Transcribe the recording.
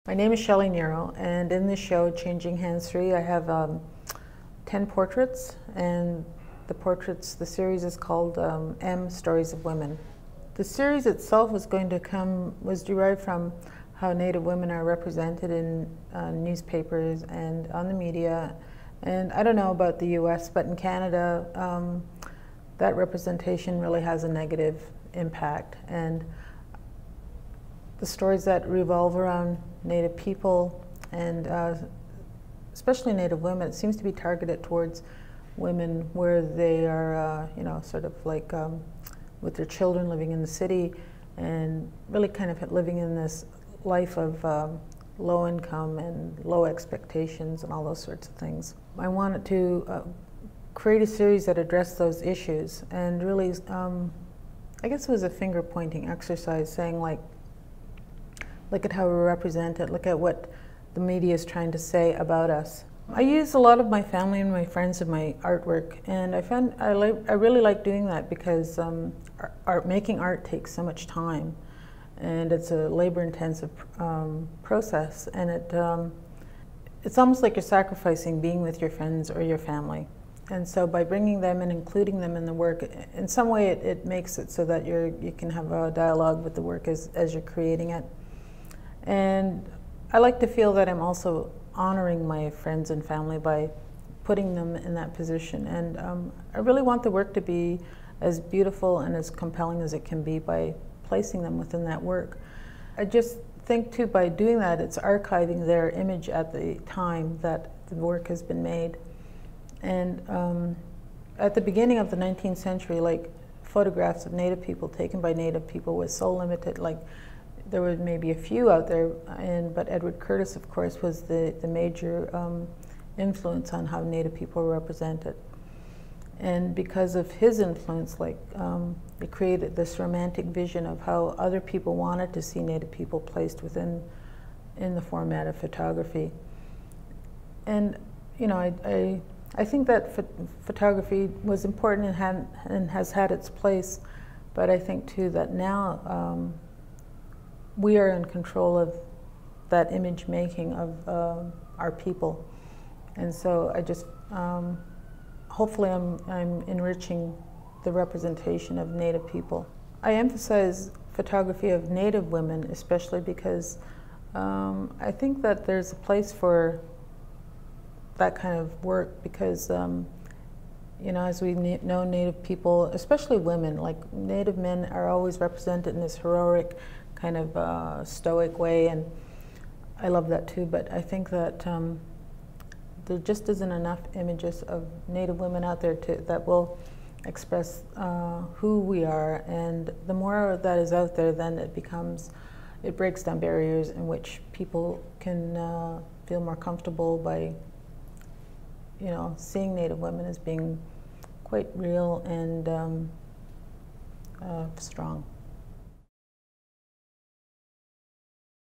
My name is Shelley Niro, and in this show, Changing Hands 3, I have 10 portraits, and the series is called M, Stories of Women. The series itself was derived from how Native women are represented in newspapers and on the media. And I don't know about the US, but in Canada, that representation really has a negative impact. And the stories that revolve around Native people and especially Native women, it seems to be targeted towards women where they are, sort of like with their children living in the city and really kind of living in this life of low income and low expectations and all those sorts of things. I wanted to create a series that addressed those issues and really, I guess it was a finger pointing exercise saying like, look at how we're represented, look at what the media is trying to say about us. I use a lot of my family and my friends in my artwork, and I found I really like doing that because making art takes so much time, and it's a labor-intensive process, and it's almost like you're sacrificing being with your friends or your family. And so by bringing them and including them in the work, in some way it makes it so that you can have a dialogue with the work as you're creating it. And I like to feel that I'm also honoring my friends and family by putting them in that position. And I really want the work to be as beautiful and as compelling as it can be by placing them within that work. I just think too, by doing that, it's archiving their image at the time that the work has been made. And at the beginning of the 19th century, like photographs of Native people taken by Native people was so limited. Like, there were maybe a few out there, but Edward Curtis, of course, was the major influence on how Native people were represented. And because of his influence, like, it created this romantic vision of how other people wanted to see Native people placed in the format of photography. And, I think that photography was important and has had its place, but I think too that now we are in control of that image making of our people. And so I just, hopefully I'm enriching the representation of Native people. I emphasize photography of Native women, especially because I think that there's a place for that kind of work because, as we know, Native people, especially women, like Native men are always represented in this heroic kind of stoic way, and I love that too, but I think that there just isn't enough images of Native women out there that will express who we are, and the more that is out there, then it breaks down barriers in which people can feel more comfortable by seeing Native women as being quite real and strong.